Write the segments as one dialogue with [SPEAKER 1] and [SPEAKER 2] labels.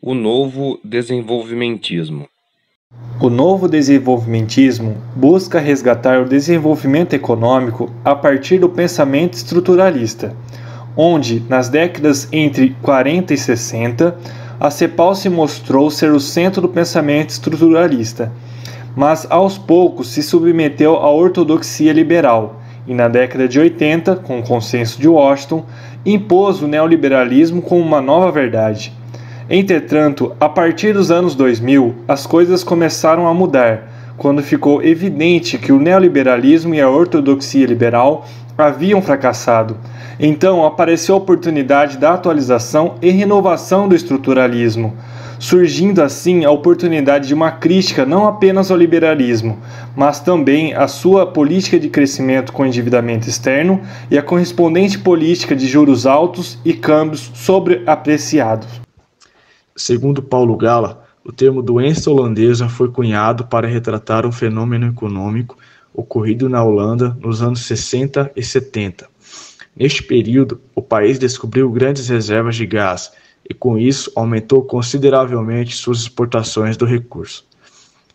[SPEAKER 1] O novo desenvolvimentismo.
[SPEAKER 2] O novo desenvolvimentismo busca resgatar o desenvolvimento econômico a partir do pensamento estruturalista, onde, nas décadas entre 40 e 60, a CEPAL se mostrou ser o centro do pensamento estruturalista, mas aos poucos se submeteu à ortodoxia liberal e, na década de 80, com o Consenso de Washington, impôs o neoliberalismo como uma nova verdade. Entretanto, a partir dos anos 2000, as coisas começaram a mudar, quando ficou evidente que o neoliberalismo e a ortodoxia liberal haviam fracassado. Então apareceu a oportunidade da atualização e renovação do estruturalismo, surgindo assim a oportunidade de uma crítica não apenas ao liberalismo, mas também à sua política de crescimento com endividamento externo e a correspondente política de juros altos e câmbios sobreapreciados.
[SPEAKER 3] Segundo Paulo Gala, o termo doença holandesa foi cunhado para retratar um fenômeno econômico ocorrido na Holanda nos anos 60 e 70. Neste período, o país descobriu grandes reservas de gás e, com isso, aumentou consideravelmente suas exportações do recurso.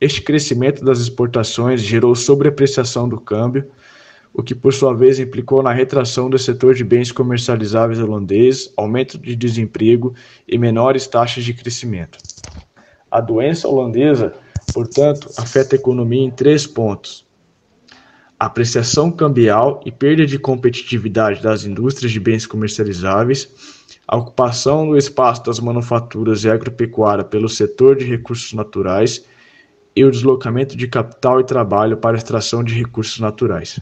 [SPEAKER 3] Este crescimento das exportações gerou sobreapreciação do câmbio, o que por sua vez implicou na retração do setor de bens comercializáveis holandês, aumento de desemprego e menores taxas de crescimento. A doença holandesa, portanto, afeta a economia em 3 pontos: a apreciação cambial e perda de competitividade das indústrias de bens comercializáveis, a ocupação do espaço das manufaturas e agropecuária pelo setor de recursos naturais e o deslocamento de capital e trabalho para a extração de recursos naturais.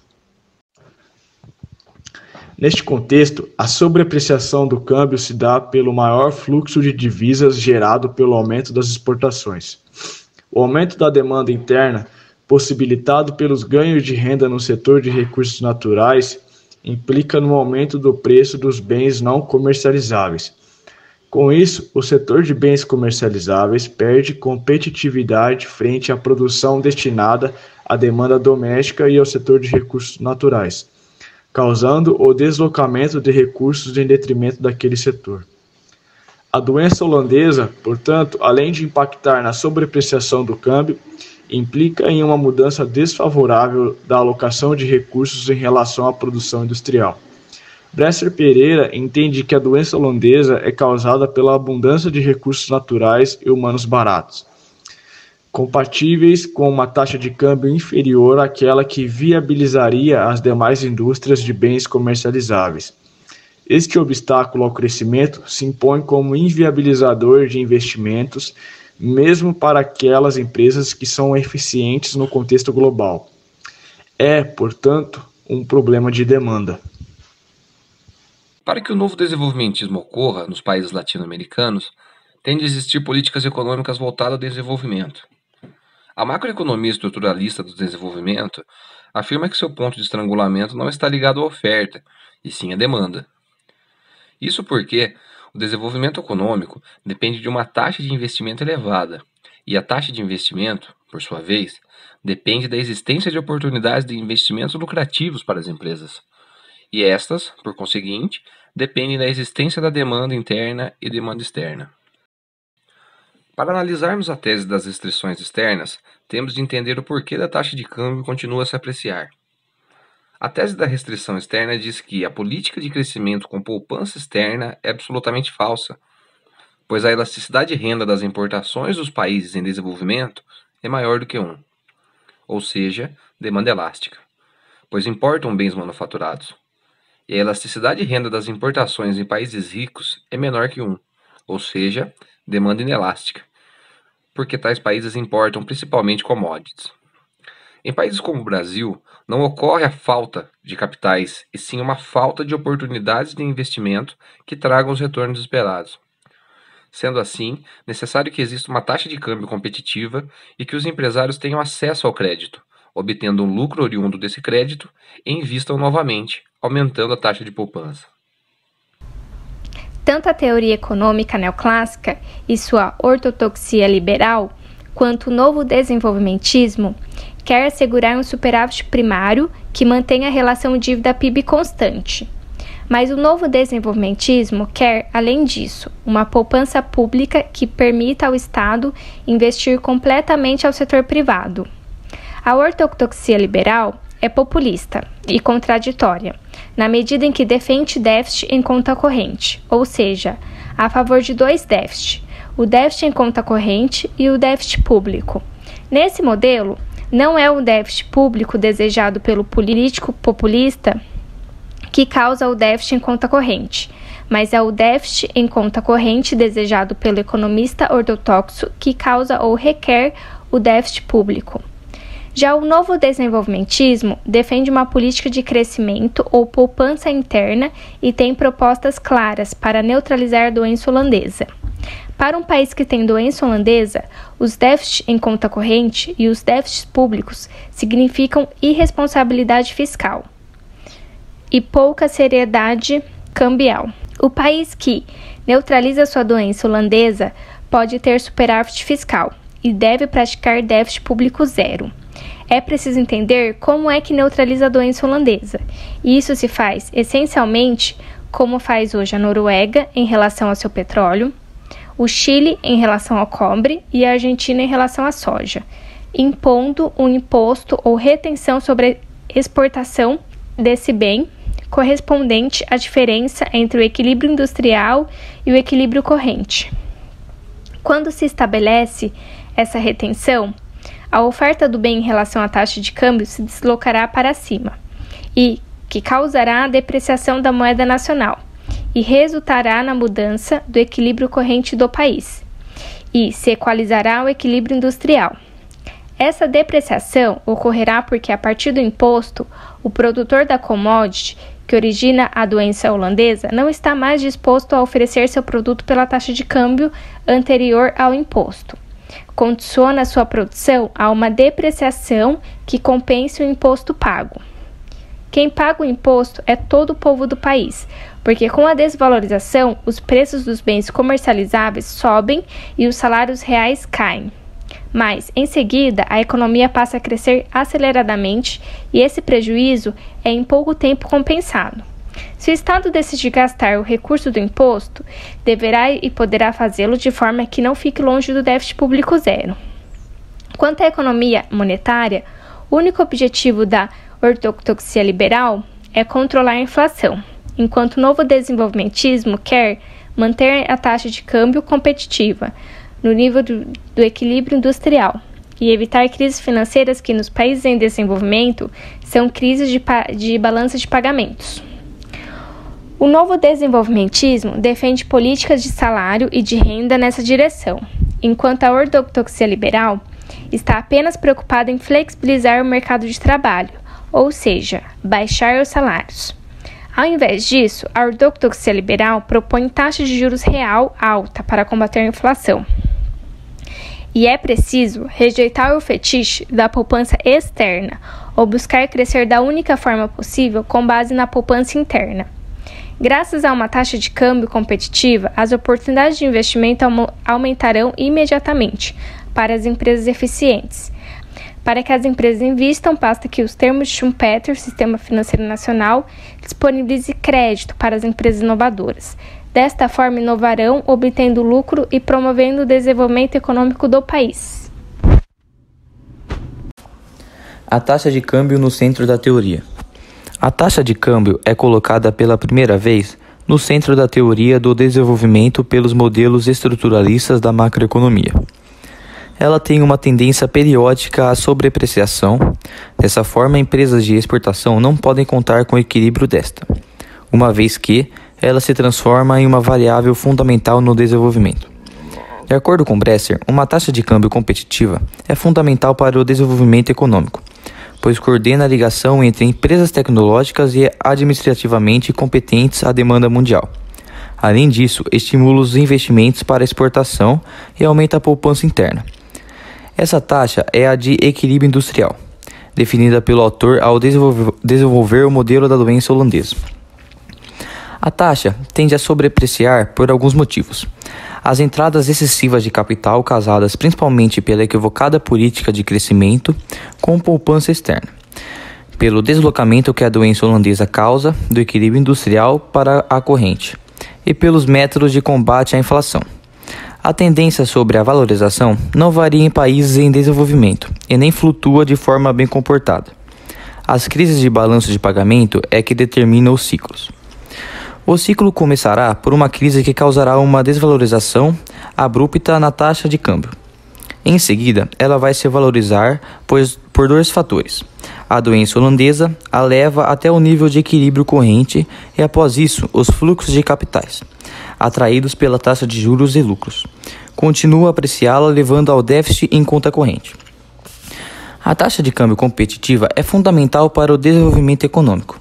[SPEAKER 3] Neste contexto, a sobreapreciação do câmbio se dá pelo maior fluxo de divisas gerado pelo aumento das exportações. O aumento da demanda interna, possibilitado pelos ganhos de renda no setor de recursos naturais, implica no aumento do preço dos bens não comercializáveis. Com isso, o setor de bens comercializáveis perde competitividade frente à produção destinada à demanda doméstica e ao setor de recursos naturais, causando o deslocamento de recursos em detrimento daquele setor. A doença holandesa, portanto, além de impactar na sobreapreciação do câmbio, implica em uma mudança desfavorável da alocação de recursos em relação à produção industrial. Bresser Pereira entende que a doença holandesa é causada pela abundância de recursos naturais e humanos baratos, compatíveis com uma taxa de câmbio inferior àquela que viabilizaria as demais indústrias de bens comercializáveis. Este obstáculo ao crescimento se impõe como inviabilizador de investimentos, mesmo para aquelas empresas que são eficientes no contexto global. É, portanto, um problema de demanda.
[SPEAKER 1] Para que o novo desenvolvimentismo ocorra nos países latino-americanos, tem de existir políticas econômicas voltadas ao desenvolvimento. A macroeconomia estruturalista do desenvolvimento afirma que seu ponto de estrangulamento não está ligado à oferta, e sim à demanda. Isso porque o desenvolvimento econômico depende de uma taxa de investimento elevada, e a taxa de investimento, por sua vez, depende da existência de oportunidades de investimentos lucrativos para as empresas. E estas, por conseguinte, dependem da existência da demanda interna e demanda externa. Para analisarmos a tese das restrições externas, temos de entender o porquê da taxa de câmbio continua a se apreciar. A tese da restrição externa diz que a política de crescimento com poupança externa é absolutamente falsa, pois a elasticidade de renda das importações dos países em desenvolvimento é maior do que 1, ou seja, demanda elástica, pois importam bens manufaturados. E a elasticidade de renda das importações em países ricos é menor que 1, ou seja, demanda inelástica, porque tais países importam principalmente commodities. Em países como o Brasil, não ocorre a falta de capitais, e sim uma falta de oportunidades de investimento que tragam os retornos esperados. Sendo assim, necessário que exista uma taxa de câmbio competitiva e que os empresários tenham acesso ao crédito, obtendo um lucro oriundo desse crédito e invistam novamente, aumentando a taxa de poupança.
[SPEAKER 4] Tanto a teoria econômica neoclássica e sua ortodoxia liberal, quanto o novo desenvolvimentismo, quer assegurar um superávit primário que mantenha a relação dívida-PIB constante. Mas o novo desenvolvimentismo quer, além disso, uma poupança pública que permita ao Estado investir completamente ao setor privado. A ortodoxia liberal é populista e contraditória, na medida em que defende déficit em conta corrente, ou seja, a favor de dois déficits, o déficit em conta corrente e o déficit público. Nesse modelo, não é o déficit público desejado pelo político populista que causa o déficit em conta corrente, mas é o déficit em conta corrente desejado pelo economista ortodoxo que causa ou requer o déficit público. Já o novo desenvolvimentismo defende uma política de crescimento ou poupança interna e tem propostas claras para neutralizar a doença holandesa. Para um país que tem doença holandesa, os déficits em conta corrente e os déficits públicos significam irresponsabilidade fiscal e pouca seriedade cambial. O país que neutraliza sua doença holandesa pode ter superávit fiscal e deve praticar déficit público zero. É preciso entender como é que neutraliza a doença holandesa, e isso se faz essencialmente como faz hoje a Noruega em relação ao seu petróleo, o Chile em relação ao cobre e a Argentina em relação à soja, impondo um imposto ou retenção sobre a exportação desse bem correspondente à diferença entre o equilíbrio industrial e o equilíbrio corrente. Quando se estabelece essa retenção, a oferta do bem em relação à taxa de câmbio se deslocará para cima, e que causará a depreciação da moeda nacional, e resultará na mudança do equilíbrio corrente do país, e se equalizará o equilíbrio industrial. Essa depreciação ocorrerá porque, a partir do imposto, o produtor da commodity que origina a doença holandesa não está mais disposto a oferecer seu produto pela taxa de câmbio anterior ao imposto. Condiciona sua produção a uma depreciação que compense o imposto pago. Quem paga o imposto é todo o povo do país, porque com a desvalorização, os preços dos bens comercializáveis sobem e os salários reais caem. Mas, em seguida, a economia passa a crescer aceleradamente e esse prejuízo é em pouco tempo compensado. Se o Estado decidir gastar o recurso do imposto, deverá e poderá fazê-lo de forma que não fique longe do déficit público zero. Quanto à economia monetária, o único objetivo da ortodoxia liberal é controlar a inflação, enquanto o novo desenvolvimentismo quer manter a taxa de câmbio competitiva no nível do equilíbrio industrial e evitar crises financeiras que nos países em desenvolvimento são crises de balança de pagamentos. O novo desenvolvimentismo defende políticas de salário e de renda nessa direção, enquanto a ortodoxia liberal está apenas preocupada em flexibilizar o mercado de trabalho, ou seja, baixar os salários. Ao invés disso, a ortodoxia liberal propõe taxa de juros real alta para combater a inflação. E é preciso rejeitar o fetiche da poupança externa ou buscar crescer da única forma possível com base na poupança interna. Graças a uma taxa de câmbio competitiva, as oportunidades de investimento aumentarão imediatamente para as empresas eficientes. Para que as empresas invistam, basta que os termos de Schumpeter, Sistema Financeiro Nacional, disponibilize crédito para as empresas inovadoras. Desta forma, inovarão, obtendo lucro e promovendo o desenvolvimento econômico do país.
[SPEAKER 5] A taxa de câmbio no centro da teoria. A taxa de câmbio é colocada pela primeira vez no centro da teoria do desenvolvimento pelos modelos estruturalistas da macroeconomia. Ela tem uma tendência periódica à sobrepreciação. Dessa forma, empresas de exportação não podem contar com o equilíbrio desta, uma vez que ela se transforma em uma variável fundamental no desenvolvimento. De acordo com Bresser, uma taxa de câmbio competitiva é fundamental para o desenvolvimento econômico, pois coordena a ligação entre empresas tecnológicas e administrativamente competentes à demanda mundial. Além disso, estimula os investimentos para exportação e aumenta a poupança interna. Essa taxa é a de equilíbrio industrial, definida pelo autor ao desenvolver o modelo da doença holandesa. A taxa tende a sobrepreciar por alguns motivos. As entradas excessivas de capital causadas principalmente pela equivocada política de crescimento com poupança externa, pelo deslocamento que a doença holandesa causa do equilíbrio industrial para a corrente e pelos métodos de combate à inflação. A tendência sobre a valorização não varia em países em desenvolvimento e nem flutua de forma bem comportada. As crises de balanço de pagamento é que determinam os ciclos. O ciclo começará por uma crise que causará uma desvalorização abrupta na taxa de câmbio. Em seguida, ela vai se valorizar por dois fatores. A doença holandesa a leva até o nível de equilíbrio corrente e, após isso, os fluxos de capitais, atraídos pela taxa de juros e lucros, continuam a apreciá-la, levando ao déficit em conta corrente. A taxa de câmbio competitiva é fundamental para o desenvolvimento econômico,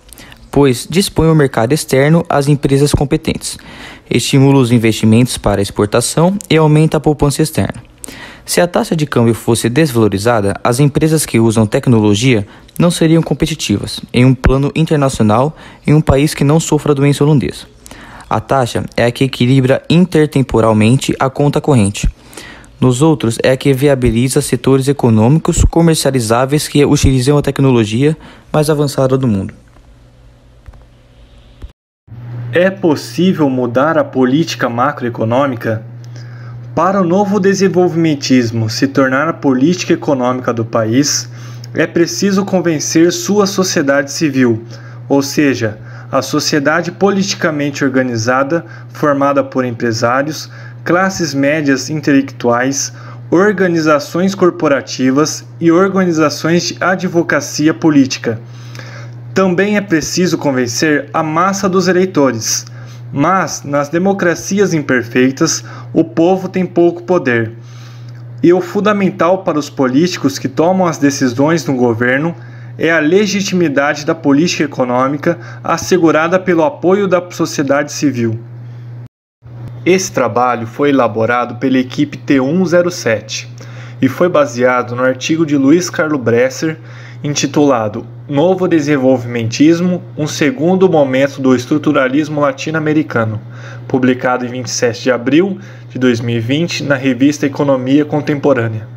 [SPEAKER 5] pois dispõe o mercado externo às empresas competentes, estimula os investimentos para a exportação e aumenta a poupança externa. Se a taxa de câmbio fosse desvalorizada, as empresas que usam tecnologia não seriam competitivas em um plano internacional em um país que não sofra a doença holandesa. A taxa é a que equilibra intertemporalmente a conta corrente. Nos outros, é a que viabiliza setores econômicos comercializáveis que utilizam a tecnologia mais avançada do mundo.
[SPEAKER 2] É possível mudar a política macroeconômica? Para o novo desenvolvimentismo se tornar a política econômica do país, é preciso convencer sua sociedade civil, ou seja, a sociedade politicamente organizada, formada por empresários, classes médias intelectuais, organizações corporativas e organizações de advocacia política. Também é preciso convencer a massa dos eleitores. Mas, nas democracias imperfeitas, o povo tem pouco poder. E o fundamental para os políticos que tomam as decisões no governo é a legitimidade da política econômica assegurada pelo apoio da sociedade civil. Esse trabalho foi elaborado pela equipe T107 e foi baseado no artigo de Luiz Carlo Bresser, intitulado Novo Desenvolvimentismo, um segundo momento do estruturalismo latino-americano, publicado em 27 de abril de 2020 na revista Economia Contemporânea.